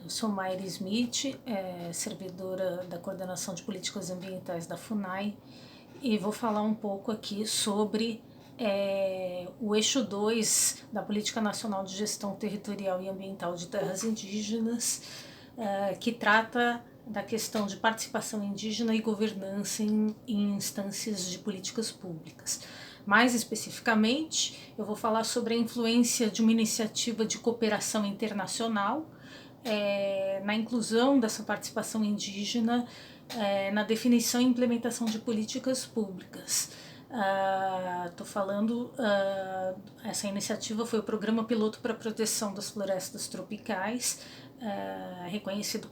Eu sou Mayra Smith, servidora da Coordenação de Políticas Ambientais da FUNAI, e vou falar um pouco aqui sobre o eixo 2 da Política Nacional de Gestão Territorial e Ambiental de Terras Indígenas, que trata da questão de participação indígena e governança em instâncias de políticas públicas. Mais especificamente, eu vou falar sobre a influência de uma iniciativa de cooperação internacional na inclusão dessa participação indígena na definição e implementação de políticas públicas. Estou falando, essa iniciativa foi o Programa Piloto para a Proteção das Florestas Tropicais, reconhecido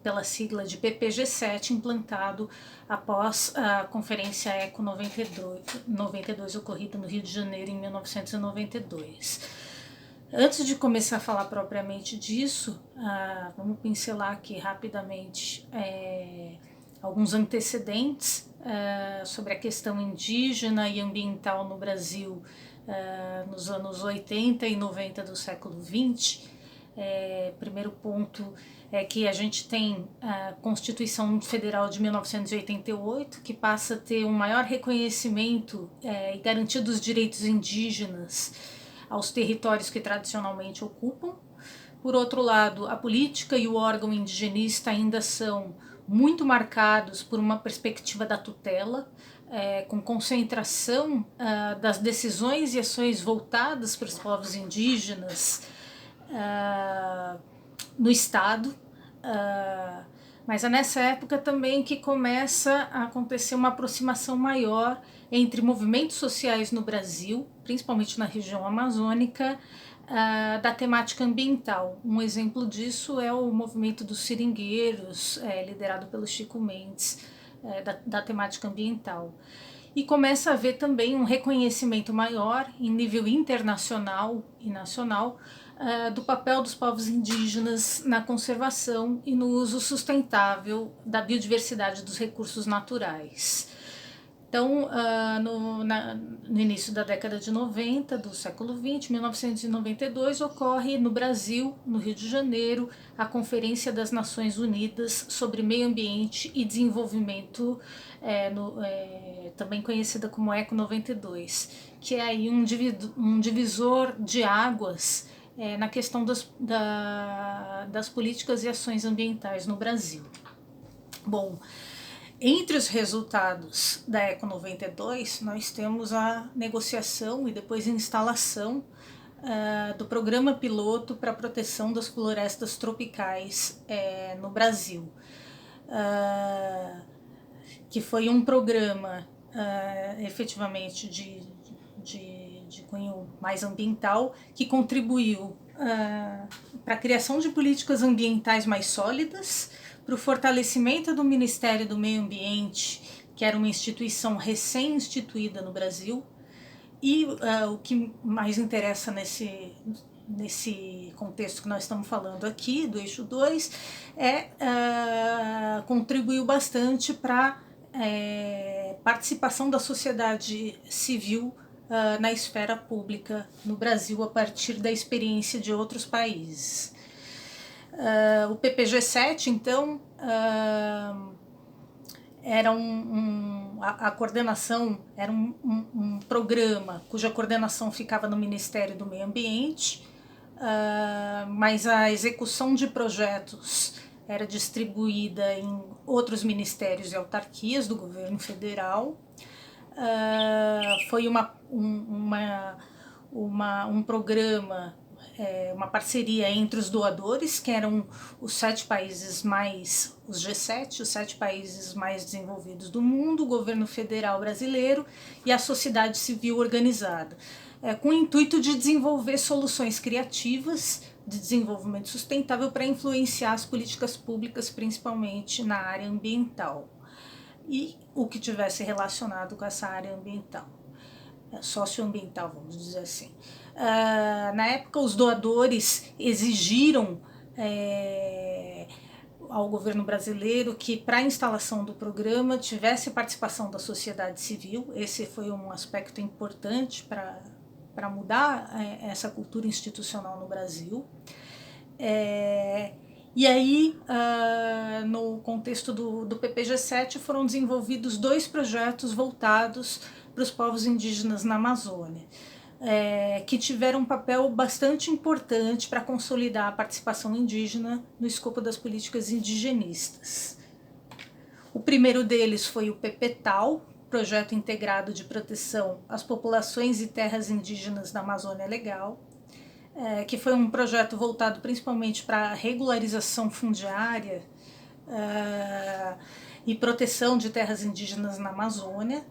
pela sigla de PPG7, implantado após a Conferência ECO 92 ocorrida no Rio de Janeiro em 1992. Antes de começar a falar propriamente disso, vamos pincelar aqui rapidamente alguns antecedentes sobre a questão indígena e ambiental no Brasil nos anos 80 e 90 do século XX. Primeiro ponto é que a gente tem a Constituição Federal de 1988, que passa a ter um maior reconhecimento e garantia dos direitos indígenas aos territórios que tradicionalmente ocupam. Por outro lado, a política e o órgão indigenista ainda são muito marcados por uma perspectiva da tutela, com concentração das decisões e ações voltadas para os povos indígenas no Estado, mas é nessa época também que começa a acontecer uma aproximação maior entre movimentos sociais no Brasil, principalmente na região amazônica, da temática ambiental. Um exemplo disso é o movimento dos seringueiros, liderado pelo Chico Mendes, da temática ambiental. E começa a haver também um reconhecimento maior em nível internacional e nacional do papel dos povos indígenas na conservação e no uso sustentável da biodiversidade dos recursos naturais. Então, no início da década de 90 do século XX, 1992, ocorre no Brasil, no Rio de Janeiro, a Conferência das Nações Unidas sobre Meio Ambiente e Desenvolvimento, também conhecida como ECO 92, que é aí um divisor de águas na questão das políticas e ações ambientais no Brasil. Bom, entre os resultados da ECO 92, nós temos a negociação e depois a instalação do Programa Piloto para a Proteção das Florestas Tropicais no Brasil, que foi um programa efetivamente de cunho mais ambiental, que contribuiu para a criação de políticas ambientais mais sólidas, para o fortalecimento do Ministério do Meio Ambiente, que era uma instituição recém-instituída no Brasil, e o que mais interessa nesse contexto que nós estamos falando aqui, do eixo 2, contribuiu bastante para participação da sociedade civil na esfera pública no Brasil a partir da experiência de outros países. O PPG7, então, era a coordenação era um programa cuja coordenação ficava no Ministério do Meio Ambiente, mas a execução de projetos era distribuída em outros ministérios e autarquias do governo federal. Foi um programa, uma parceria entre os doadores, que eram os 7 países os G7, os 7 países mais desenvolvidos do mundo, o governo federal brasileiro e a sociedade civil organizada, com o intuito de desenvolver soluções criativas de desenvolvimento sustentável para influenciar as políticas públicas, principalmente na área ambiental, e o que tivesse relacionado com essa área ambiental, socioambiental, vamos dizer assim. Na época, os doadores exigiram ao governo brasileiro que, para a instalação do programa, tivesse participação da sociedade civil. Esse foi um aspecto importante para mudar essa cultura institucional no Brasil. E aí, no contexto do PPG-7, foram desenvolvidos 2 projetos voltados para os povos indígenas na Amazônia, que tiveram um papel bastante importante para consolidar a participação indígena no escopo das políticas indigenistas. O primeiro deles foi o PPTAL, Projeto Integrado de Proteção às Populações e Terras Indígenas da Amazônia Legal, que foi um projeto voltado principalmente para a regularização fundiária e proteção de terras indígenas na Amazônia.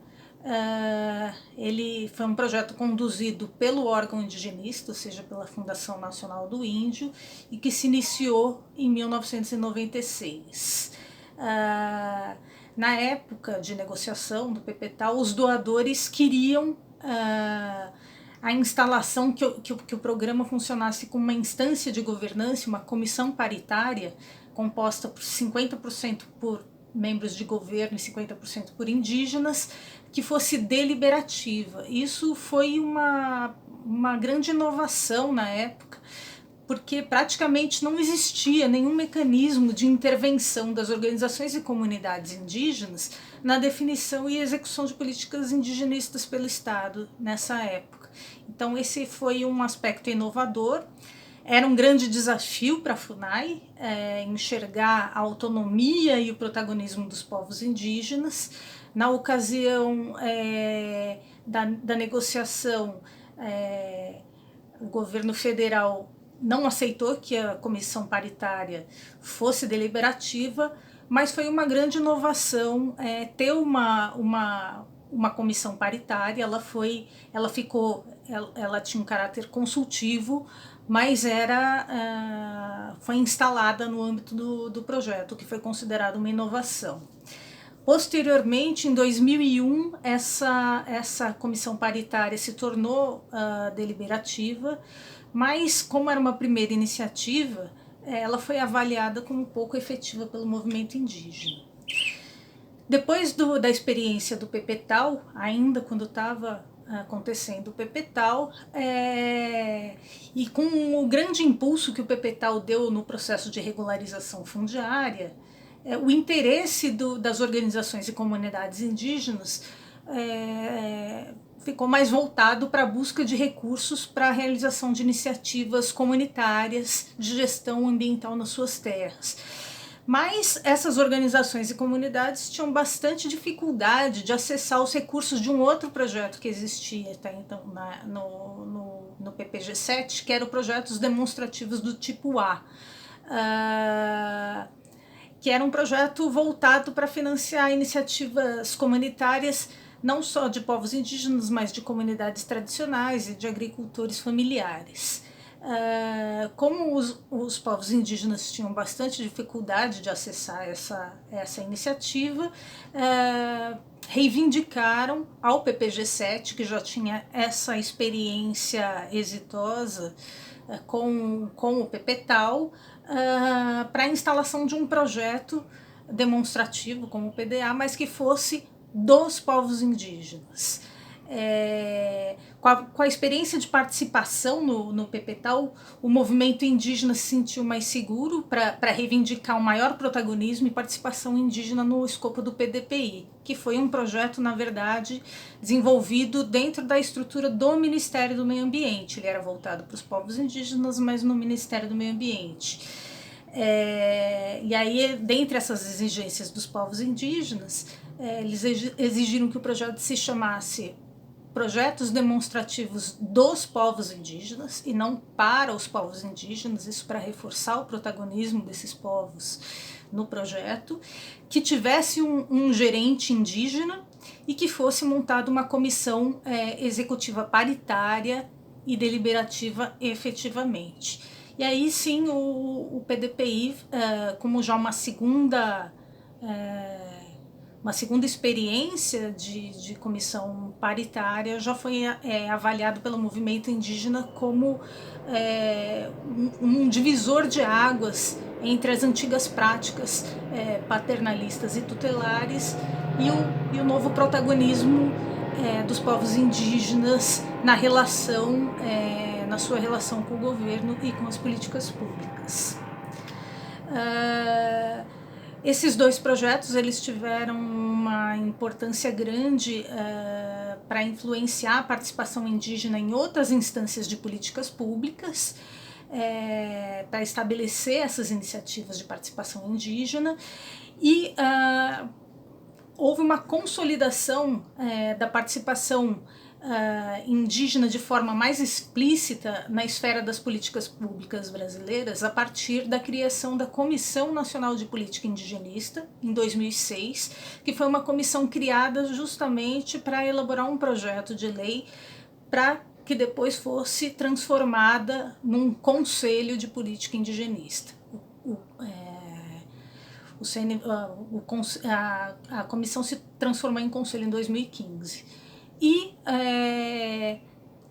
Ele foi um projeto conduzido pelo órgão indigenista, ou seja, pela Fundação Nacional do Índio, e que se iniciou em 1996. Na época de negociação do PPTAL, os doadores queriam a instalação que o programa funcionasse como uma instância de governança, uma comissão paritária composta por 50% por membros de governo e 50% por indígenas, que fosse deliberativa. Isso foi uma grande inovação na época, porque praticamente não existia nenhum mecanismo de intervenção das organizações e comunidades indígenas na definição e execução de políticas indigenistas pelo Estado nessa época. Então esse foi um aspecto inovador. Era um grande desafio para a FUNAI enxergar a autonomia e o protagonismo dos povos indígenas. Na ocasião da negociação, o governo federal não aceitou que a comissão paritária fosse deliberativa, mas foi uma grande inovação ter uma comissão paritária. Ela tinha um caráter consultivo, mas foi instalada no âmbito do projeto, que foi considerado uma inovação. Posteriormente, em 2001, essa comissão paritária se tornou deliberativa, mas como era uma primeira iniciativa, ela foi avaliada como pouco efetiva pelo movimento indígena. Depois da experiência do PPTAL, ainda quando estava acontecendo o PPTAL, e com o grande impulso que o PPTAL deu no processo de regularização fundiária, o interesse das organizações e comunidades indígenas ficou mais voltado para a busca de recursos para a realização de iniciativas comunitárias de gestão ambiental nas suas terras. Mas essas organizações e comunidades tinham bastante dificuldade de acessar os recursos de um outro projeto que existia então, no PPG-7, que era o projeto dos demonstrativos do tipo A, que era um projeto voltado para financiar iniciativas comunitárias não só de povos indígenas, mas de comunidades tradicionais e de agricultores familiares. Como os povos indígenas tinham bastante dificuldade de acessar essa iniciativa, reivindicaram ao PPG-7, que já tinha essa experiência exitosa com o PPTAL, para a instalação de um projeto demonstrativo como o PDA, mas que fosse dos povos indígenas. Com a experiência de participação no PPTAL, o movimento indígena se sentiu mais seguro para reivindicar um maior protagonismo e participação indígena no escopo do PDPI, que foi um projeto, na verdade, desenvolvido dentro da estrutura do Ministério do Meio Ambiente. Ele era voltado para os povos indígenas, mas no Ministério do Meio Ambiente. E aí, dentre essas exigências dos povos indígenas, eles exigiram que o projeto se chamasse Projetos Demonstrativos dos Povos Indígenas e não para os povos indígenas, isso para reforçar o protagonismo desses povos no projeto, que tivesse um gerente indígena e que fosse montada uma comissão executiva paritária e deliberativa efetivamente. E aí sim o PDPI, como já uma segunda experiência de comissão paritária, já foi avaliado pelo movimento indígena como um divisor de águas entre as antigas práticas paternalistas e tutelares e o novo protagonismo dos povos indígenas na sua relação com o governo e com as políticas públicas. Esses dois projetos eles tiveram uma importância grande para influenciar a participação indígena em outras instâncias de políticas públicas, para estabelecer essas iniciativas de participação indígena, e houve uma consolidação da participação indígena de forma mais explícita na esfera das políticas públicas brasileiras a partir da criação da Comissão Nacional de Política Indigenista, em 2006, que foi uma comissão criada justamente para elaborar um projeto de lei para que depois fosse transformada num Conselho de Política Indigenista. A comissão se transformou em conselho em 2015. E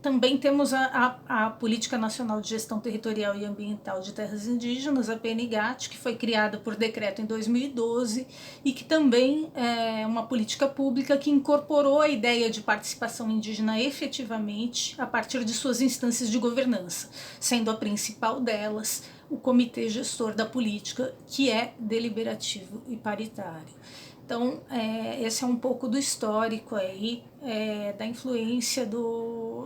também temos a Política Nacional de Gestão Territorial e Ambiental de Terras Indígenas, a PNGAT, que foi criada por decreto em 2012 e que também é uma política pública que incorporou a ideia de participação indígena efetivamente a partir de suas instâncias de governança, sendo a principal delas o Comitê Gestor da Política, que é deliberativo e paritário. Então, esse é um pouco do histórico aí, da influência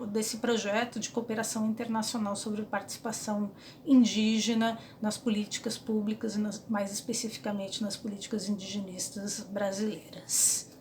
desse projeto de cooperação internacional sobre participação indígena nas políticas públicas e mais especificamente nas políticas indigenistas brasileiras.